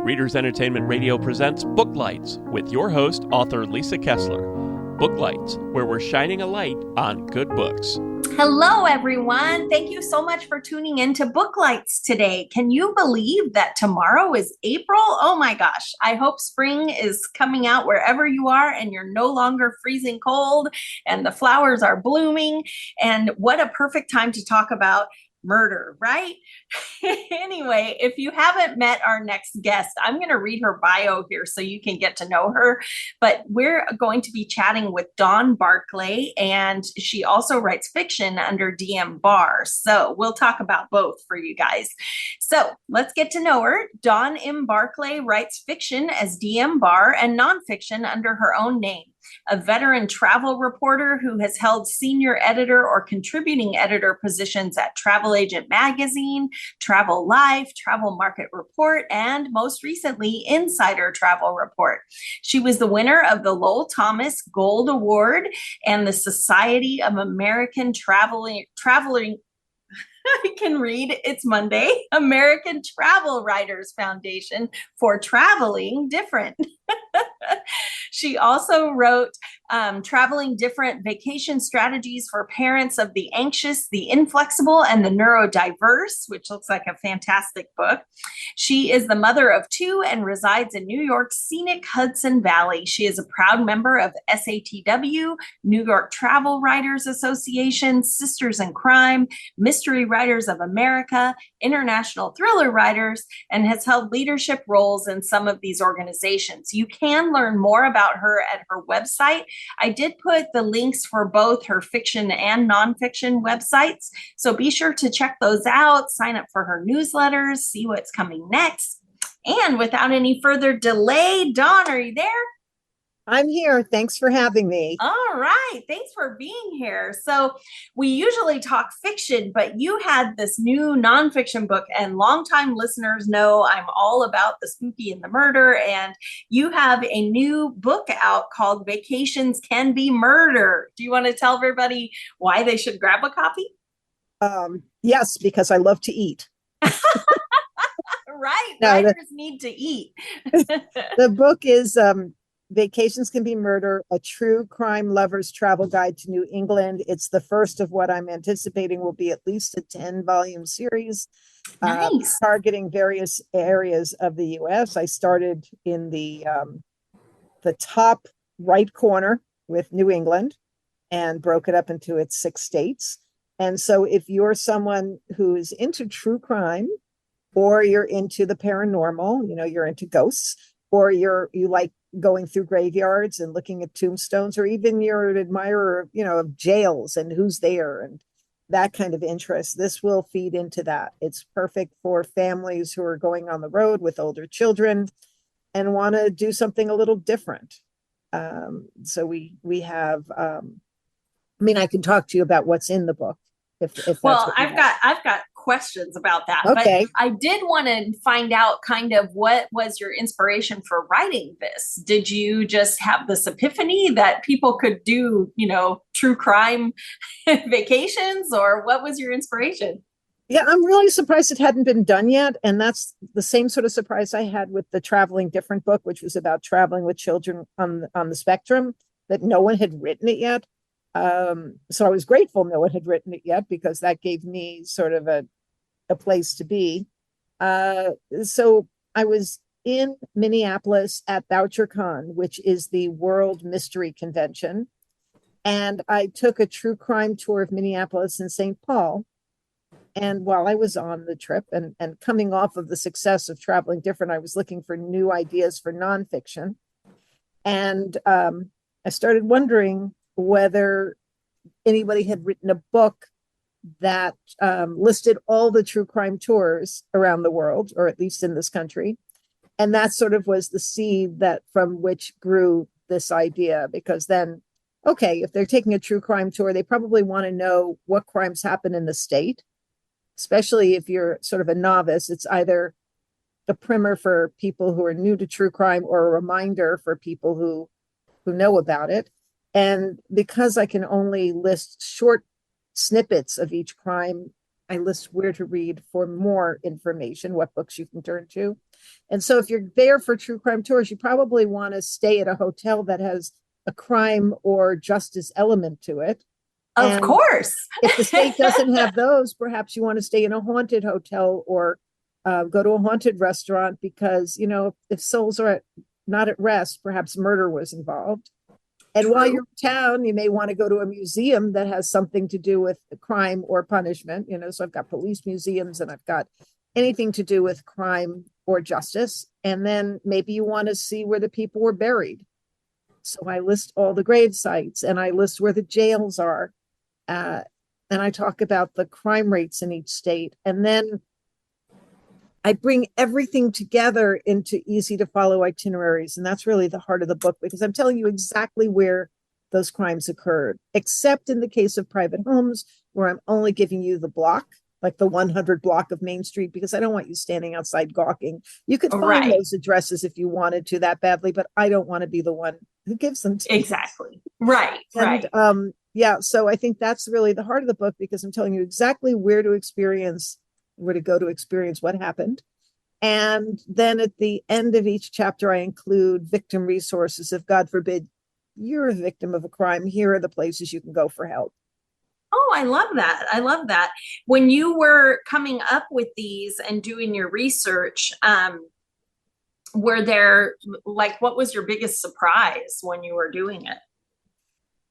Readers Entertainment Radio presents Booklights with your host, author Lisa Kessler. Booklights, where we're shining a light on good books. Hello, everyone. Thank you so much for tuning in to Booklights today. Can you believe that tomorrow is April? Oh my gosh. I hope spring is coming out wherever you are and you're no longer freezing cold and the flowers are blooming. And what a perfect time to talk about murder, right? Anyway, if you haven't met our next guest, I'm going to read her bio here so you can get to know her. But we're going to be chatting with Dawn Barclay, and she also writes fiction under DM Barr. So we'll talk about both for you guys. So let's get to know her. Dawn M. Barclay writes fiction as DM Barr and nonfiction under her own name. A veteran travel reporter who has held senior editor or contributing editor positions at Travel Agent Magazine, Travel Life, Travel Market Report, and most recently, Insider Travel Report. She was the winner of the Lowell Thomas Gold Award and the Society of American Traveling I can read. It's Monday. American Travel Writers Foundation for Traveling Different. She also wrote Traveling Different Vacation Strategies for Parents of the Anxious, the Inflexible, and the Neurodiverse, which looks like a fantastic book. She is the mother of two and resides in New York's scenic Hudson Valley. She is a proud member of SATW, New York Travel Writers Association, Sisters in Crime, Mystery Writers of America, International Thriller Writers, and has held leadership roles in some of these organizations. You can learn more about her at her website. I did put the links for both her fiction and nonfiction websites, so be sure to check those out, sign up for her newsletters, see what's coming next. And without any further delay, Dawn, are you there? I'm here. Thanks for having me. All right. Thanks for being here. So we usually talk fiction, but you had this new nonfiction book, and longtime listeners know I'm all about the spooky and the murder. And you have a new book out called Vacations Can Be Murder. Do you want to tell everybody why they should grab a copy? Yes, because I love to eat. Right. Writers need to eat. The book is Vacations Can Be Murder, a true crime lover's travel guide to New England. It's the first of what I'm anticipating will be at least a 10-volume series, nice. Targeting various areas of the U.S. I started in the top right corner with New England and broke it up into its 6 states. And so if you're someone who's into true crime, or you're into the paranormal, you're into ghosts, or you like going through graveyards and looking at tombstones, or even you're an admirer, of jails and who's there and that kind of interest, this will feed into that. It's perfect for families who are going on the road with older children and want to do something a little different. So we have, I can talk to you about what's in the book. If that's well, I've got questions about that. Okay. But I did want to find out kind of what was your inspiration for writing this. Did you just have this epiphany that people could do, true crime vacations, or what was your inspiration? Yeah, I'm really surprised it hadn't been done yet. And that's the same sort of surprise I had with the Traveling Different book, which was about traveling with children on the spectrum, that no one had written it yet. So I was grateful no one had written it yet, because that gave me sort of a place to be. So I was in Minneapolis at BoucherCon, which is the World Mystery Convention. And I took a true crime tour of Minneapolis and St. Paul. And while I was on the trip and coming off of the success of Traveling Different, I was looking for new ideas for nonfiction. And I started wondering whether anybody had written a book that listed all the true crime tours around the world, or at least in this country. And that sort of was the seed that from which grew this idea, because then, okay, if they're taking a true crime tour, they probably want to know what crimes happen in the state, especially if you're sort of a novice. It's either a primer for people who are new to true crime or a reminder for people who know about it. And because I can only list short snippets of each crime I list where to read for more information, what books you can turn to. And so if you're there for true crime tours, you probably want to stay at a hotel that has a crime or justice element to it. Of course. If the state doesn't have those, perhaps you want to stay in a haunted hotel or go to a haunted restaurant because, if souls are not at rest, perhaps murder was involved. And True. while you're in town, you may want to go to a museum that has something to do with crime or punishment. So I've got police museums and I've got anything to do with crime or justice. And then maybe you want to see where the people were buried. So I list all the grave sites and I list where the jails are. And I talk about the crime rates in each state. And then I bring everything together into easy to follow itineraries. And that's really the heart of the book, because I'm telling you exactly where those crimes occurred, except in the case of private homes, where I'm only giving you the block, like the 100 block of Main Street, because I don't want you standing outside gawking. You could find those addresses if you wanted to that badly, but I don't want to be the one who gives them to you. Exactly. Right. And, right. Yeah. So I think that's really the heart of the book, because I'm telling you exactly where to go to experience what happened. And then at the end of each chapter, I include victim resources. If God forbid you're a victim of a crime, here are the places you can go for help. Oh, I love that. I love that. When you were coming up with these and doing your research, were there, what was your biggest surprise when you were doing it?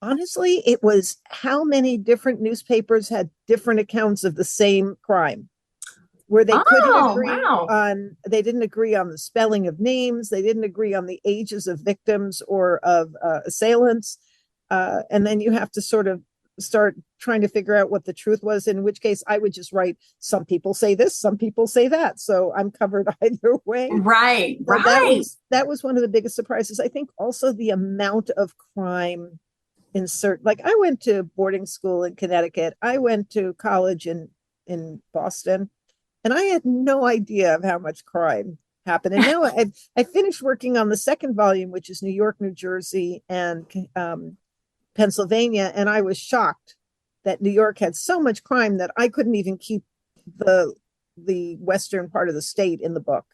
Honestly, it was how many different newspapers had different accounts of the same crime, where they couldn't agree they didn't agree on the spelling of names. They didn't agree on the ages of victims or of assailants. And then you have to sort of start trying to figure out what the truth was, in which case I would just write, some people say this, some people say that. So I'm covered either way. Right. But that was one of the biggest surprises. I think also the amount of crime I went to boarding school in Connecticut. I went to college in Boston, and I had no idea of how much crime happened. And now I finished working on the second volume, which is New York, New Jersey, and Pennsylvania. And I was shocked that New York had so much crime that I couldn't even keep the western part of the state in the book.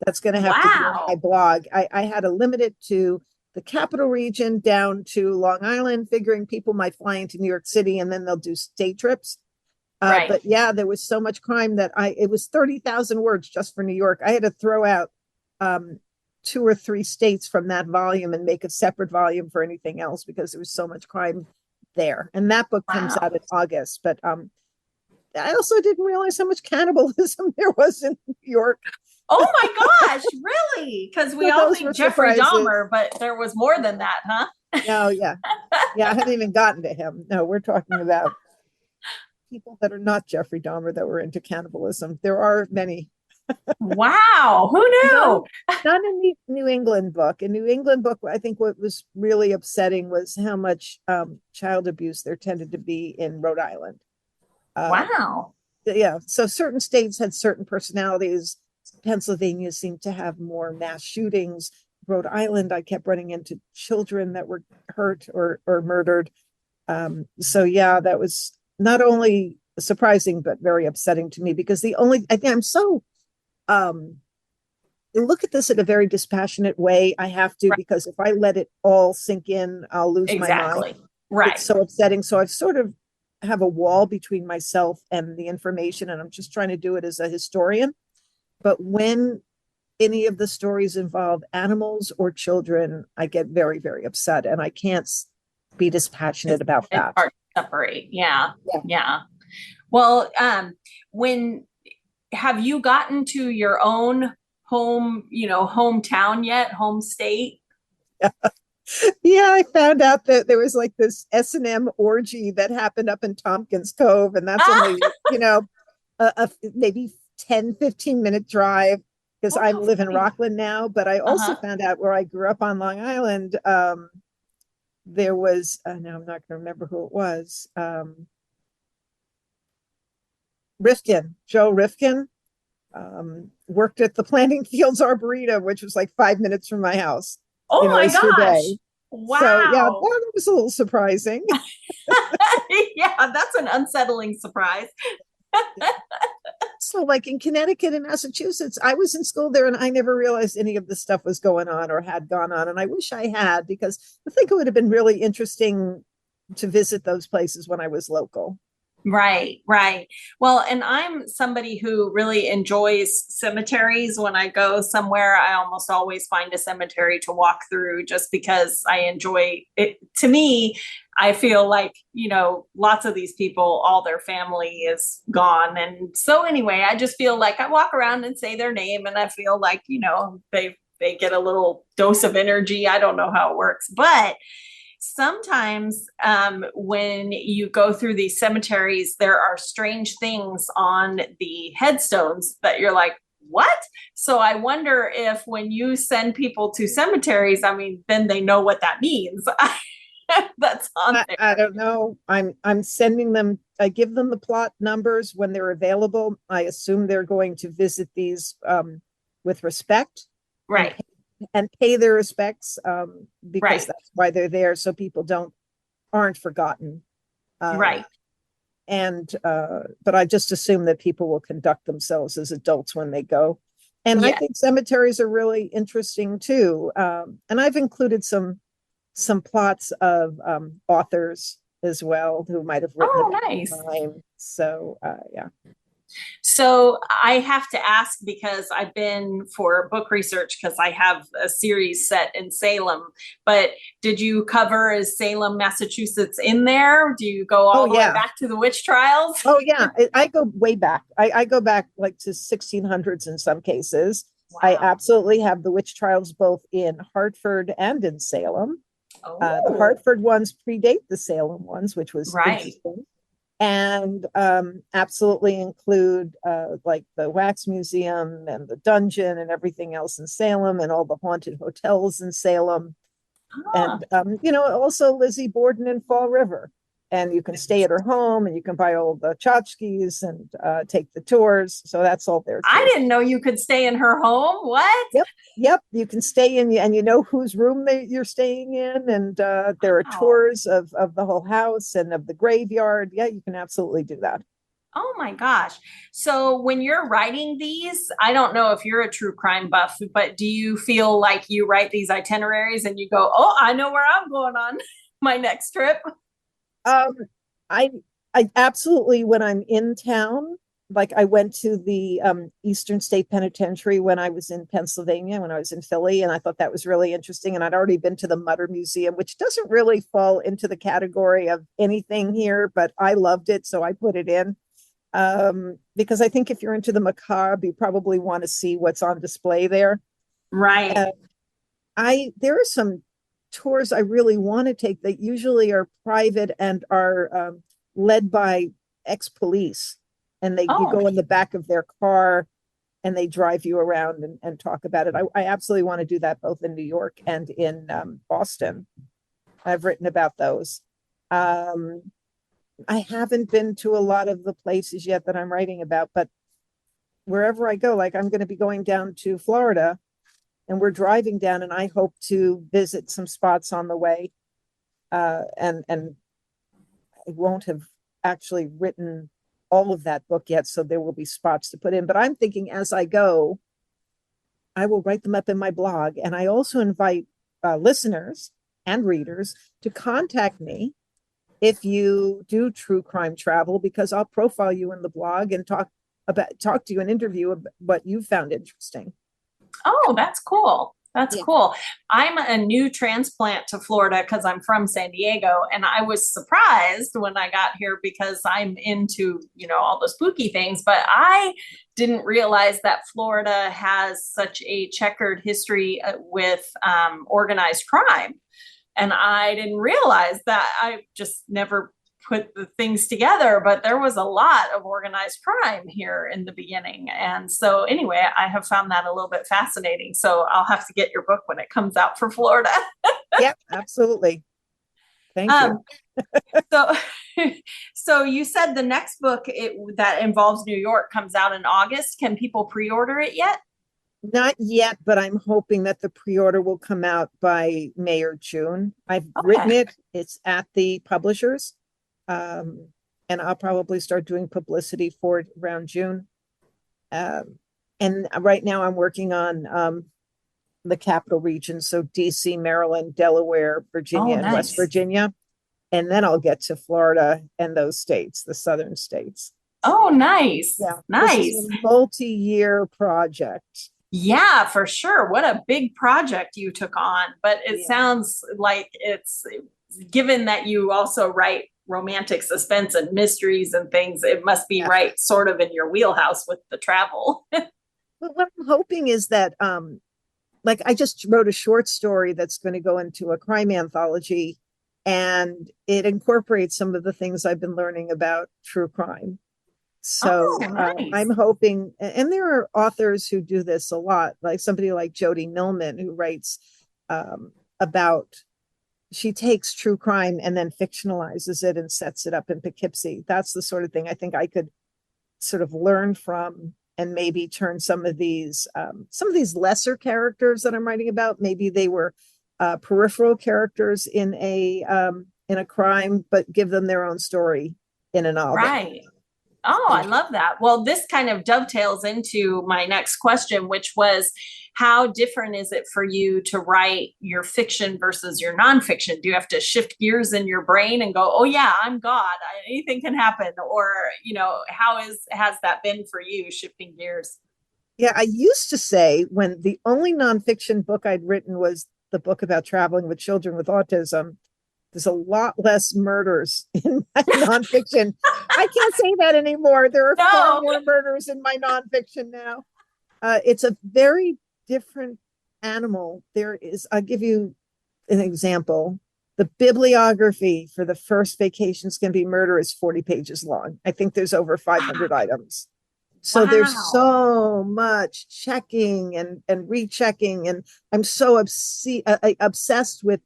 That's going to have to be on my blog. I had to limit it to the capital region down to Long Island, figuring people might fly into New York City and then they'll do state trips. Right. But yeah, there was so much crime that it was 30,000 words just for New York. I had to throw out 2 or 3 states from that volume and make a separate volume for anything else, because there was so much crime there. And that book comes out in August. But I also didn't realize how much cannibalism there was in New York. Oh my gosh, really? Because we all think Jeffrey Dahmer, but there was more than that, huh? No, yeah. Yeah, I haven't even gotten to him. No, we're talking about people that are not Jeffrey Dahmer that were into cannibalism. There are many. Wow, who knew? Not in the New England book. In New England book, I think what was really upsetting was how much child abuse there tended to be in Rhode Island. Wow. Yeah, so certain states had certain personalities. Pennsylvania seemed to have more mass shootings. Rhode Island, I kept running into children that were hurt or murdered. So yeah, that was not only surprising, but very upsetting to me, because I think I'm so, look at this in a very dispassionate way. I have to, because if I let it all sink in, I'll lose my mind. Right. It's so upsetting. So I've sort of have a wall between myself and the information, and I'm just trying to do it as a historian. But when any of the stories involve animals or children, I get very, very upset, and I can't be dispassionate about that. It's hard to separate. Yeah. Well, have you gotten to your own hometown yet? Home state? Yeah, I found out that there was like this S&M orgy that happened up in Tompkins Cove, and that's only, a maybe 10-15 minute drive, because I live in Rockland now. But I also found out where I grew up on Long Island, there was now I'm not going to remember who it was. Joe Rifkin worked at the Planting Fields Arboretum, which was like 5 minutes from my house. Oh my gosh. Wow. So yeah, that was a little surprising. Yeah, that's an unsettling surprise. So like in Connecticut and Massachusetts, I was in school there and I never realized any of this stuff was going on or had gone on. And I wish I had, because I think it would have been really interesting to visit those places when I was local. Right, right. Well, and I'm somebody who really enjoys cemeteries. When I go somewhere, I almost always find a cemetery to walk through just because I enjoy it. To me, I feel like, lots of these people, all their family is gone. And so anyway, I just feel like I walk around and say their name and I feel like, they get a little dose of energy. I don't know how it works, but sometimes when you go through these cemeteries, there are strange things on the headstones that you're like, what? So I wonder if when you send people to cemeteries, then they know what that means. That's on there. I don't know. I'm sending them, I give them the plot numbers when they're available. I assume they're going to visit these with respect. Right. And pay their respects, because Right. that's why they're there, so people aren't forgotten. Right. And but I just assume that people will conduct themselves as adults when they go. And I Yeah. think cemeteries are really interesting too. And I've included some plots of authors as well who might have written Oh, about nice. time. So yeah. So I have to ask because I've been for book research because I have a series set in Salem, but did you cover is Salem, Massachusetts in there? Do you go all the way back to the witch trials? Oh yeah, I go way back. I go back like to 1600s in some cases. Wow. I absolutely have the witch trials both in Hartford and in Salem. The Hartford ones predate the Salem ones, which was interesting. And absolutely include like the Wax Museum and the dungeon and everything else in Salem and all the haunted hotels in Salem. And, also Lizzie Borden in Fall River. And you can stay at her home and you can buy all the tchotchkes and take the tours. So that's all there too. I didn't know you could stay in her home. What? Yep. You can stay in and you know whose room you're staying in. And there are tours of the whole house and of the graveyard. Yeah, you can absolutely do that. Oh my gosh. So when you're writing these, I don't know if you're a true crime buff, but do you feel like you write these itineraries and you go, oh, I know where I'm going on my next trip? I absolutely, when I'm in town, like I went to the Eastern State Penitentiary when I was in Pennsylvania, when I was in Philly, and I thought that was really interesting. And I'd already been to the Mutter Museum, which doesn't really fall into the category of anything here, but I loved it, so I put it in. Because I think if you're into the macabre, you probably want to see what's on display there. Right. There are some tours I really want to take that usually are private and are led by ex-police, and you go in the back of their car and they drive you around and talk about it. I absolutely want to do that both in New York and in Boston. I've written about those. I haven't been to a lot of the places yet that I'm writing about, but wherever I go, like I'm going to be going down to Florida and we're driving down and I hope to visit some spots on the way. And I won't have actually written all of that book yet, so there will be spots to put in, but I'm thinking as I go, I will write them up in my blog. And I also invite listeners and readers to contact me if you do true crime travel, because I'll profile you in the blog and talk to you and interview what you found interesting. Oh, that's cool. That's cool. I'm a new transplant to Florida because I'm from San Diego. And I was surprised when I got here because I'm into, all the spooky things, but I didn't realize that Florida has such a checkered history with organized crime. And I didn't realize that. I just never put the things together, but there was a lot of organized crime here in the beginning. And so anyway, I have found that a little bit fascinating. So I'll have to get your book when it comes out for Florida. Yeah, absolutely. Thank you. So you said the next book that involves New York comes out in August. Can people pre-order it yet? Not yet, but I'm hoping that the pre-order will come out by May or June. I've written it. It's at the publishers. And and I'll probably start doing publicity for it around June. And right now I'm working on the capital region, so DC, Maryland, Delaware, Virginia, Oh, and West nice. Virginia. And then I'll get to Florida and those states, the southern states. Oh, nice. Yeah, this Nice. is a multi-year project. Yeah, for sure. What a big project you took on. But it Yeah. sounds like it's, given that you also write romantic suspense and mysteries and things, it must be Yeah. right sort of in your wheelhouse with the travel. But what I'm hoping is that, like, I just wrote a short story that's going to go into a crime anthology, and it incorporates some of the things I've been learning about true crime. So Oh, nice. I'm hoping, and there are authors who do this a lot, like somebody like Jody Millman, who writes about, she takes true crime and then fictionalizes it and sets it up in Poughkeepsie. That's the sort of thing I think I could sort of learn from, and maybe turn some of these lesser characters that I'm writing about, maybe they were peripheral characters in a crime, but give them their own story in a novel. Right. Oh, I love that. Well, this kind of dovetails into my next question, which was, how different is it for you to write your fiction versus your nonfiction? Do you have to shift gears in your brain and go, oh yeah, I'm God, anything can happen? Or, has that been for you, shifting gears? Yeah, I used to say, when the only nonfiction book I'd written was the book about traveling with children with autism, there's a lot less murders in my nonfiction. I can't say that anymore. There are far more murders in my nonfiction now. It's a very different animal. I'll give you an example. The bibliography for the first Vacations Can Be Murder is 40 pages long. I think there's over 500 items. So there's so much checking and rechecking. And I'm so obsessed with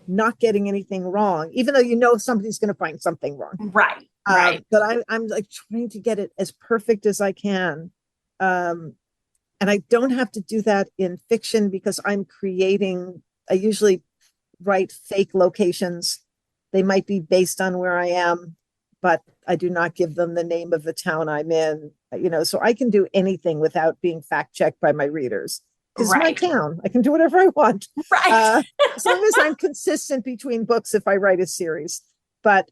not getting anything wrong, even though somebody's going to find something wrong. Right. Right. But I'm like trying to get it as perfect as I can. And I don't have to do that in fiction because I usually write fake locations. They might be based on where I am, but I do not give them the name of the town I'm in, so I can do anything without being fact checked by my readers. It's my town. I can do whatever I want. Right. As long as I'm consistent between books if I write a series. But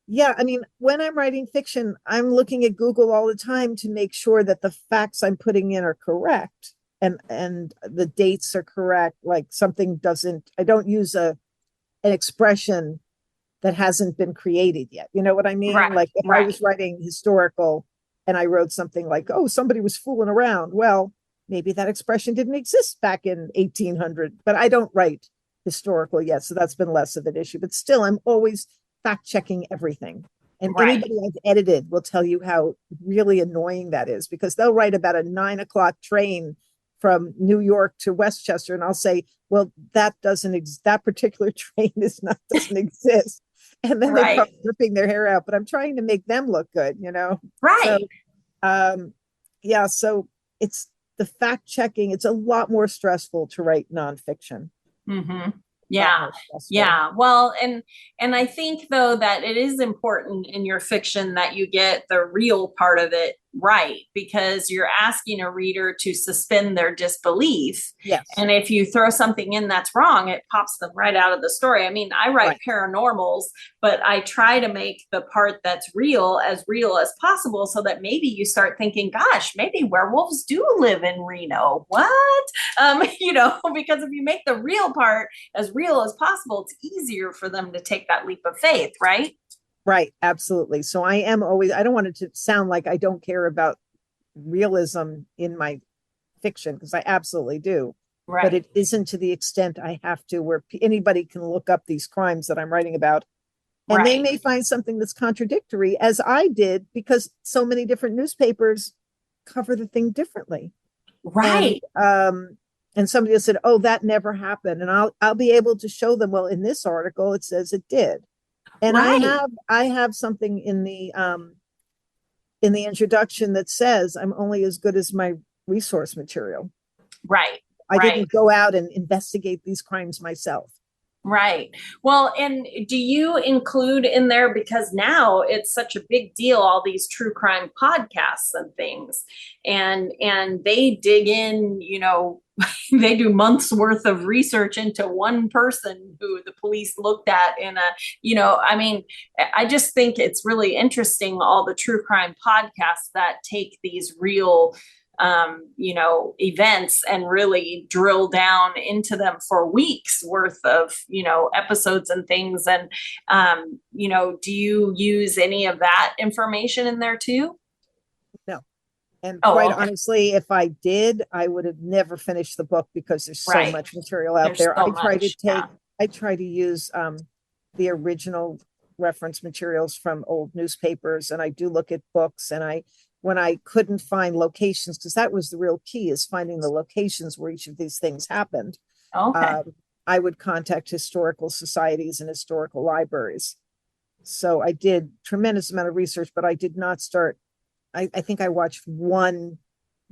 yeah, I mean, when I'm writing fiction, I'm looking at Google all the time to make sure that the facts I'm putting in are correct and the dates are correct. Like I don't use an expression that hasn't been created yet. You know what I mean? Right. Like if I was writing historical and I wrote something like, oh, somebody was fooling around. Well, maybe that expression didn't exist back in 1800, but I don't write historical yet. So that's been less of an issue, but still I'm always fact checking everything. And anybody I've edited will tell you how really annoying that is, because they'll write about a 9 o'clock train from New York to Westchester. And I'll say, well, that particular train doesn't exist. And then they come ripping their hair out, but I'm trying to make them look good, Right. So, so it's the fact checking. It's a lot more stressful to write nonfiction. Mm-hmm. Yeah. Yeah. Well, and I think though that it is important in your fiction that you get the real part of it right, because you're asking a reader to suspend their disbelief. Yes. And if you throw something in that's wrong, it pops them right out of the story. I mean, I write paranormals, but I try to make the part that's real as possible, so that maybe you start thinking, gosh, maybe werewolves do live in Reno. What? Because if you make the real part as real as possible, it's easier for them to take that leap of faith, right? Right, absolutely. So I don't want it to sound like I don't care about realism in my fiction, because I absolutely do. Right. But it isn't to the extent I have to, where anybody can look up these crimes that I'm writing about. And they may find something that's contradictory, as I did, because so many different newspapers cover the thing differently. Right. And somebody said, oh, that never happened. And I'll be able to show them, well, in this article, it says it did. And I have something in the introduction that says I'm only as good as my resource material. Right. I didn't go out and investigate these crimes myself. Right. Well, and do you include in there, because now it's such a big deal, all these true crime podcasts and things, and they dig in, they do months worth of research into one person who the police looked at in a, I mean, I just think it's really interesting, all the true crime podcasts that take these real events and really drill down into them for weeks worth of, episodes and things. And, do you use any of that information in there too? No. And Oh, quite okay. honestly, if I did, I would have never finished the book because there's so Right. much material out There's there. so much, yeah. I try to use the original reference materials from old newspapers, and I do look at books, and when I couldn't find locations, because that was the real key, is finding the locations where each of these things happened. Okay. I would contact historical societies and historical libraries. So I did tremendous amount of research, but I did not start. I think I watched one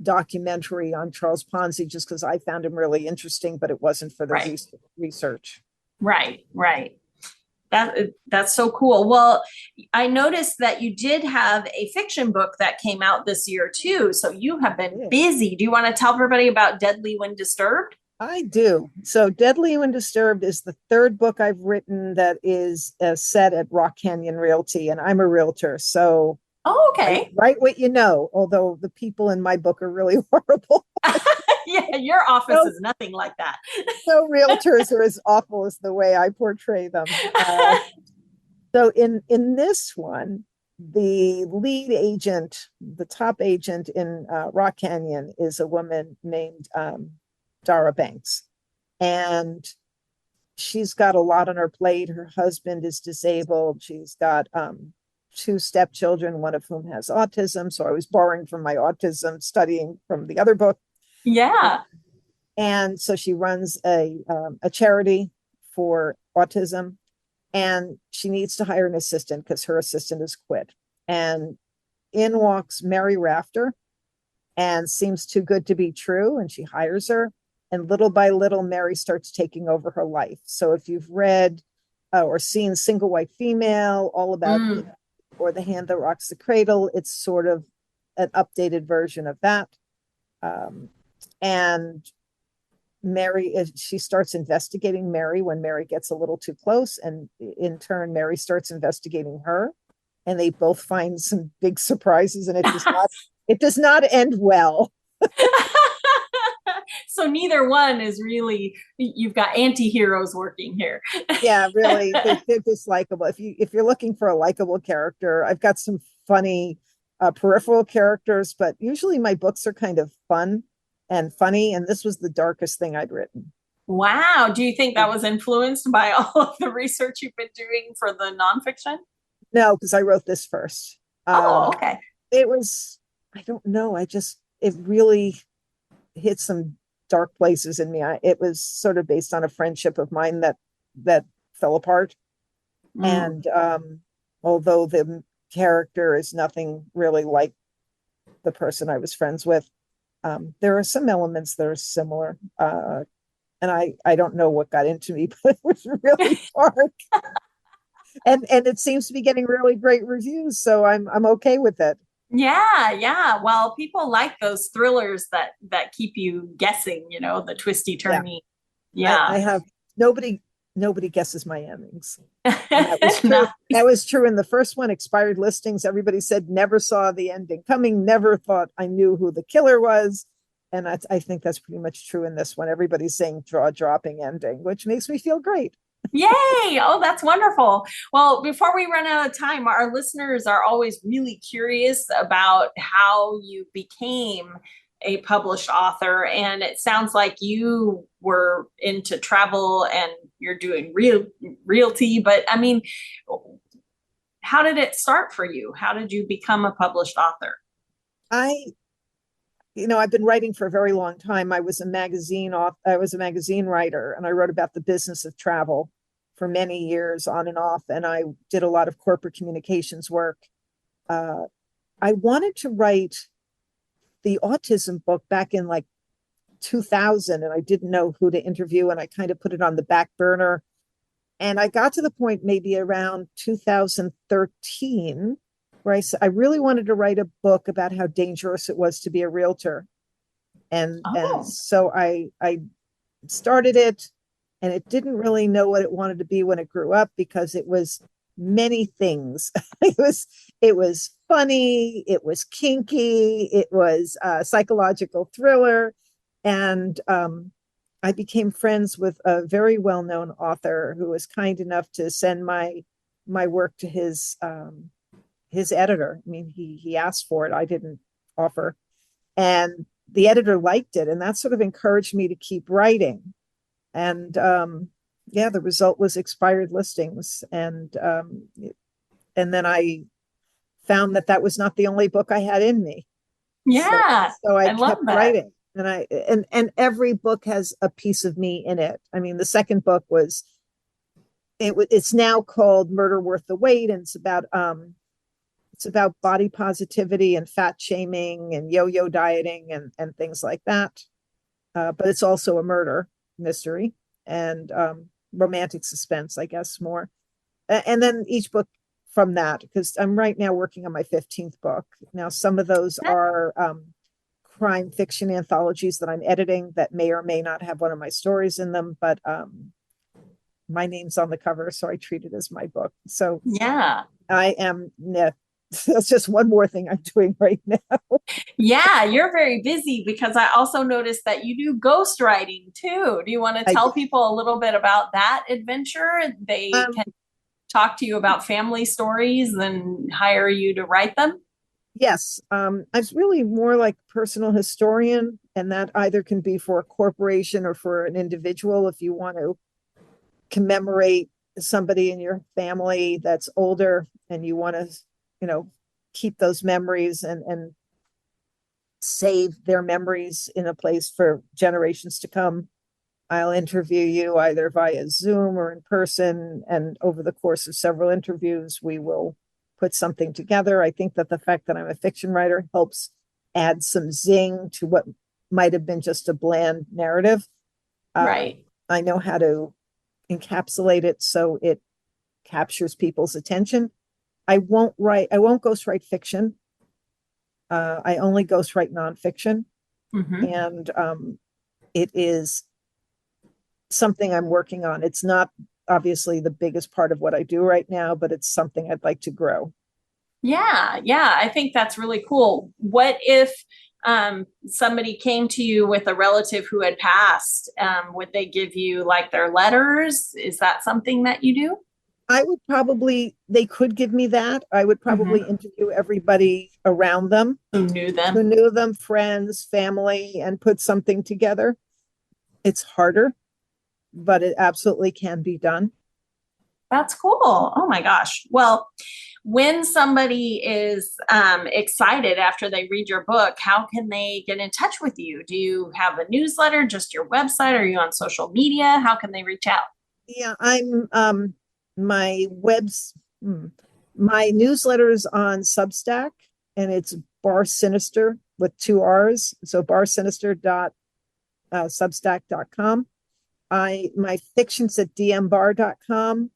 documentary on Charles Ponzi just because I found him really interesting, but it wasn't for the Right. research. Right. That's so cool. Well, I noticed that you did have a fiction book that came out this year too. So you have been busy. Do you want to tell everybody about Deadly When Disturbed? I do. So Deadly When Disturbed is the third book I've written that is set at Rock Canyon Realty, and I'm a realtor. So okay. Write what you know, although the people in my book are really horrible. Yeah, your office is nothing like that. So realtors are as awful as the way I portray them. So in this one, the lead agent, the top agent in Rock Canyon, is a woman named Dara Banks. And she's got a lot on her plate. Her husband is disabled. She's got two stepchildren, one of whom has autism. So I was borrowing from my autism, studying from the other book. Yeah. And so she runs a charity for autism, and she needs to hire an assistant because her assistant has quit. And in walks Mary Rafter, and seems too good to be true. And she hires her. And little by little, Mary starts taking over her life. So if you've read or seen Single White Female, all about or The Hand That Rocks the Cradle, it's sort of an updated version of that. And Mary, she starts investigating Mary when Mary gets a little too close. And in turn, Mary starts investigating her. And they both find some big surprises, and it does not end well. So neither one is really, you've got anti-heroes working here. Yeah, really, they're dislikable. If you're looking for a likable character, I've got some funny peripheral characters, but usually my books are kind of fun and funny, and this was the darkest thing I'd written. Wow. Do you think that was influenced by all of the research you've been doing for the nonfiction? No, because I wrote this first. Okay. It was, I don't know, it really hit some dark places in me. It was sort of based on a friendship of mine that fell apart. And although the character is nothing really like the person I was friends with, there are some elements that are similar. And I don't know what got into me, but it was really dark. and it seems to be getting really great reviews, so I'm okay with it. Yeah. Well, people like those thrillers that keep you guessing, the twisty turny. Yeah. I have nobody guesses my endings. That was true. Nice. That was true in the first one, Expired Listings. Everybody said never saw the ending coming, never thought I knew who the killer was. And I think that's pretty much true in this one. Everybody's saying jaw-dropping ending, which makes me feel great. Yay! Oh, that's wonderful. Well, before we run out of time, our listeners are always really curious about how you became a published author. And it sounds like you were into travel and you're doing realty. But I mean, how did it start for you? How did you become a published author? I've been writing for a very long time. I was a magazine writer, and I wrote about the business of travel for many years on and off. And I did a lot of corporate communications work. I wanted to write the autism book back in like 2000, and I didn't know who to interview. And I kind of put it on the back burner. And I got to the point maybe around 2013 where I really wanted to write a book about how dangerous it was to be a realtor. And so I started it, and it didn't really know what it wanted to be when it grew up, because it was many things. it was funny, it was kinky, it was a psychological thriller. And I became friends with a very well-known author who was kind enough to send my work to his editor. I mean, he asked for it. I didn't offer. And the editor liked it, and that sort of encouraged me to keep writing. And the result was expired listings. And then I found that was not the only book I had in me. Yeah. So I kept writing. And every book has a piece of me in it. I mean, the second book it's now called Murder Worth the Wait, and it's about body positivity and fat shaming and yo-yo dieting and things like that. But it's also a murder mystery and romantic suspense, I guess, more. And then each book from that, because I'm right now working on my 15th book. Now, some of those are crime fiction anthologies that I'm editing that may or may not have one of my stories in them, but my name's on the cover, so I treat it as my book. So yeah, that's just one more thing I'm doing right now. Yeah, you're very busy, because I also noticed that you do ghostwriting too. Do you want to tell people a little bit about that adventure? They can talk to you about family stories and hire you to write them? Yes. I was really more like personal historian, and that either can be for a corporation or for an individual. If you want to commemorate somebody in your family that's older and you want to, keep those memories and save their memories in a place for generations to come, I'll interview you either via Zoom or in person. And over the course of several interviews, we will put something together. I think that the fact that I'm a fiction writer helps add some zing to what might have been just a bland narrative. Right. I know how to encapsulate it so it captures people's attention. I won't ghostwrite fiction. I only ghostwrite nonfiction. Mm-hmm. And it is something I'm working on. It's not obviously the biggest part of what I do right now, but it's something I'd like to grow. Yeah, I think that's really cool. What if somebody came to you with a relative who had passed? Would they give you like their letters? Is that something that you do? They could give me that. I would probably interview everybody around them. Who knew them, friends, family, and put something together. It's harder, but it absolutely can be done. That's cool. Oh my gosh. Well, when somebody is excited after they read your book, how can they get in touch with you? Do you have a newsletter, just your website? Are you on social media? How can they reach out? Yeah, I'm my newsletter is on Substack, and it's Bar Sinister with 2 R's. So barsinister.substack.com. My fiction's at dmbar.com.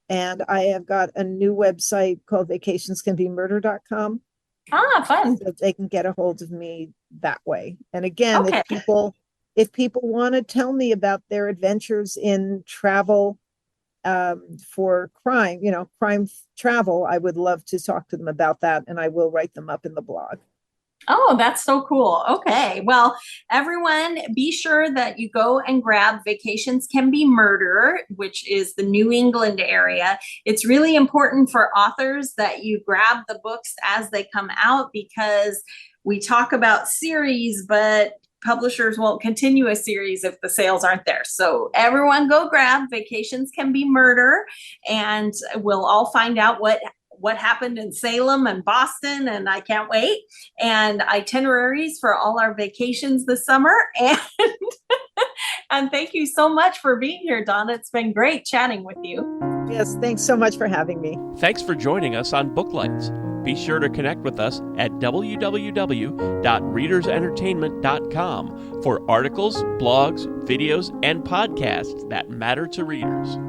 And I have got a new website called vacationscanbemurder.com. Fun. So they can get a hold of me that way. And again, if people want to tell me about their adventures in travel, for crime travel, I would love to talk to them about that, and I will write them up in the blog. Oh, that's so cool. Okay. Well, everyone, be sure that you go and grab Vacations Can Be Murder, which is the New England area. It's really important for authors that you grab the books as they come out, because we talk about series, but publishers won't continue a series if the sales aren't there. So everyone go grab Vacations Can Be Murder, and we'll all find out what happened in Salem and Boston, and I can't wait, and itineraries for all our vacations this summer. And thank you so much for being here, Donna. It's been great chatting with you. Yes, thanks so much for having me. Thanks for joining us on Booklights. Be sure to connect with us at www.readersentertainment.com for articles, blogs, videos, and podcasts that matter to readers.